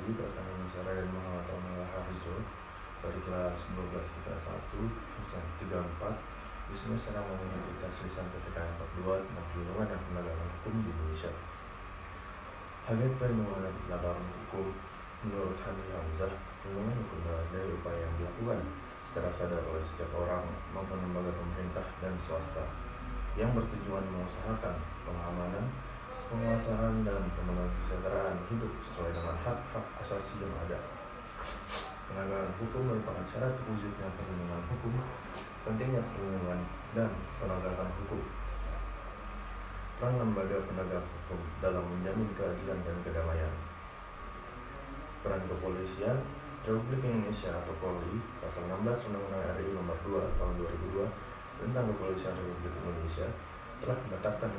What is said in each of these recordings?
lagi bersama Nusara dan Muhammad Omar Harjo dari kelas 12 IPA 1 absen 34. Di sini sedang mengikuti tes lisan PTKN 42 tentang perlindungan dan penegakan hukum di Indonesia. Agen perlindungan dan penegakan hukum menurut Hani Hamzah, perlindungan hukum adalah dari upaya yang dilakukan secara sadar oleh setiap orang maupun lembaga pemerintah dan swasta yang bertujuan mengusahakan pengamanan, penguasaan dan pemenuhan kesejahteraan hidup sesuai dengan hak-hak asasi yang ada. Penegakan hukum merupakan syarat terwujudnya perlindungan hukum, pentingnya perlindungan dan penegakan hukum. Peran lembaga penegak hukum dalam menjamin keadilan dan kedamaian. Peran Kepolisian Republik Indonesia atau Polri, Pasal 16 Undang-Undang RI Nomor 2 Tahun 2002 tentang Kepolisian Republik Indonesia telah menetapkan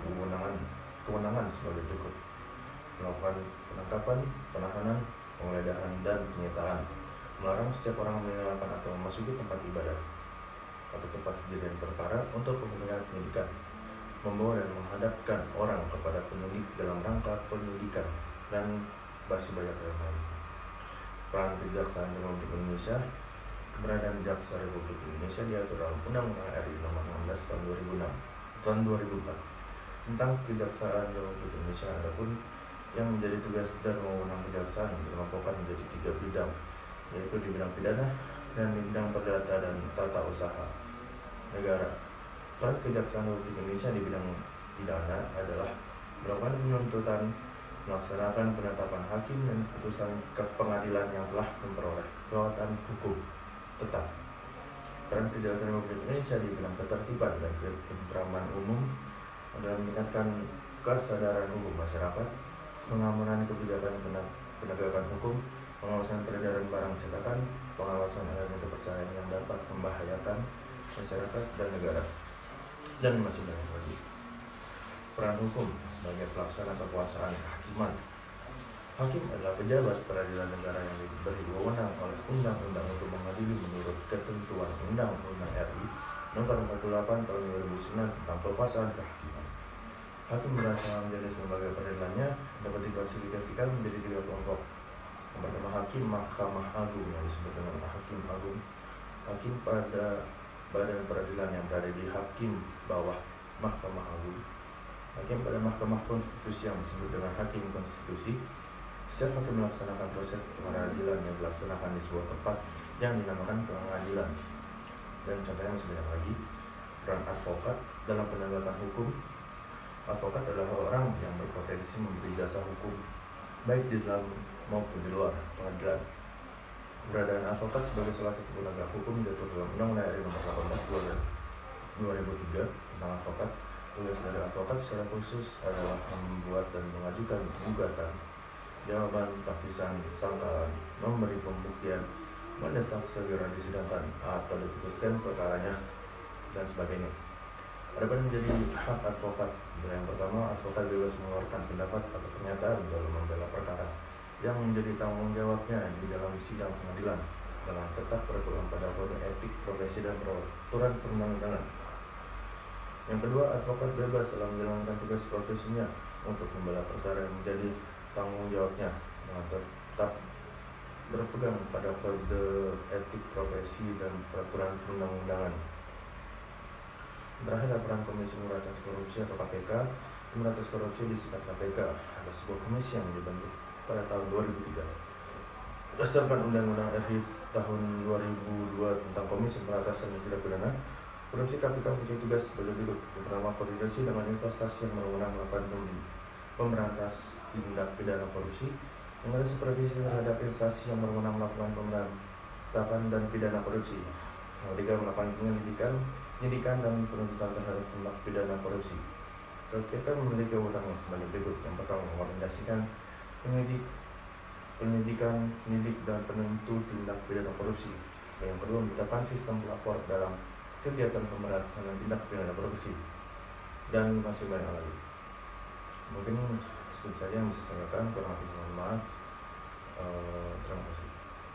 kewenangan sebagai berikut: melakukan penangkapan, penahanan, penggeledahan, dan penyitaan, melarang setiap orang meninggalkan atau memasuki tempat ibadah atau tempat kejadian perkara untuk kepentingan penyidikan, membawa dan menghadapkan orang kepada penyidik dalam rangka penyidikan, dan masih banyak yang lain. Peran Kejaksaan Republik Indonesia. Keberadaan Jaksa Republik Indonesia diatur dalam Undang-Undang RI Nomor 16 Tahun 2004 tentang Kejaksaan Republik Indonesia. Adapun yang menjadi tugas dan wewenang kejaksaan dikelompokkan menjadi 3 bidang, yaitu di bidang pidana dan di bidang perdata dan tata usaha negara. Peran Kejaksaan Republik Indonesia di bidang pidana adalah melakukan penuntutan, melaksanakan penetapan hakim dan putusan ke pengadilan yang telah memperoleh kekuatan hukum tetap. Peran Kejaksaan Republik Indonesia di bidang ketertiban dan ketentraman umum adalah meningkatkan kesadaran hukum masyarakat, pengamanan kebijakan penegakan hukum, pengawasan peredaran barang cetakan, pengawasan elemen kepercayaan yang dapat membahayakan masyarakat dan negara, dan masih banyak lagi. Peran hukum sebagai pelaksana kekuasaan kehakiman. Hakim adalah pejabat peradilan negara yang diberi wewenang oleh undang-undang untuk mengadili menurut ketentuan Undang-Undang RI Nomor 48 Tahun 2009 tentang kekuasaan kehakiman. Hakim berdasarkan jenis lembaga peradilannya dapat diklasifikasikan menjadi 3 kelompok. Yang pertama, hakim Mahkamah Agung yang disebut dengan Hakim Agung. Hakim pada badan peradilan yang berada di hakim bawah Mahkamah Agung. Hakim pada Mahkamah Konstitusi yang disebut dengan Hakim Konstitusi. Setiap hakim melaksanakan proses peradilan yang dilaksanakan di sebuah tempat yang dinamakan pengadilan. Dan contohnya masih banyak lagi. Peran advokat dalam penegakan hukum. Advokat adalah orang yang berpotensi memberi jasa hukum baik di dalam maupun di luar pengadilan. Keberadaan advokat sebagai salah satu penegak hukum diatur dalam Undang-Undang RI Nomor 18 2003 tentang advokat. Tugas dari advokat secara khusus adalah membuat dan mengajukan gugatan, jawaban tapisan sangkaan, memberi pembuktian, mendesak segera disidangkan atau diputuskan perkaranya, dan sebagainya. Adapun menjadi hak advokat, yang pertama, advokat bebas mengeluarkan pendapat atau pernyataan dalam membela perkara yang menjadi tanggung jawabnya di dalam sidang pengadilan dengan tetap berpegang pada kode etik profesi dan peraturan perundang-undangan. Yang kedua, advokat bebas dalam menjalankan tugas profesinya untuk membela perkara yang menjadi tanggung jawabnya dengan tetap berpegang pada kode etik profesi dan peraturan perundang-undangan. Terakhir, peran Komisi Pemberantasan Korupsi atau KPK. Pemberantasan korupsi disingkat KPK adalah sebuah komisi yang dibentuk pada tahun 2003 berdasarkan Undang-Undang RI tahun 2002 tentang Komisi Pemberantasan Tindak Pidana Korupsi. KPK mempunyai tugas sebagai berikut. Yang pertama, koordinasi dengan investasi yang berwenang melakukan pemberantas tindak pidana korupsi. Yang kedua, supervisi terhadap instansi yang berwenang melakukan pemberantasan dan pidana korupsi. Yang ketiga, melakukan penyidikan dan penuntutan terhadap tindak pidana korupsi. KPK memiliki wewenang sebagai berikut. Yang pertama, mengkoordinasikan penyidik dan penuntut tindak pidana korupsi. Yang kedua, menetapkan sistem pelapor dalam kegiatan pemberantasan tindak pidana korupsi, dan masih banyak lagi. Mungkin segitu saja yang bisa saya sampaikan. Kurang lebih mohon maaf. Terima kasih.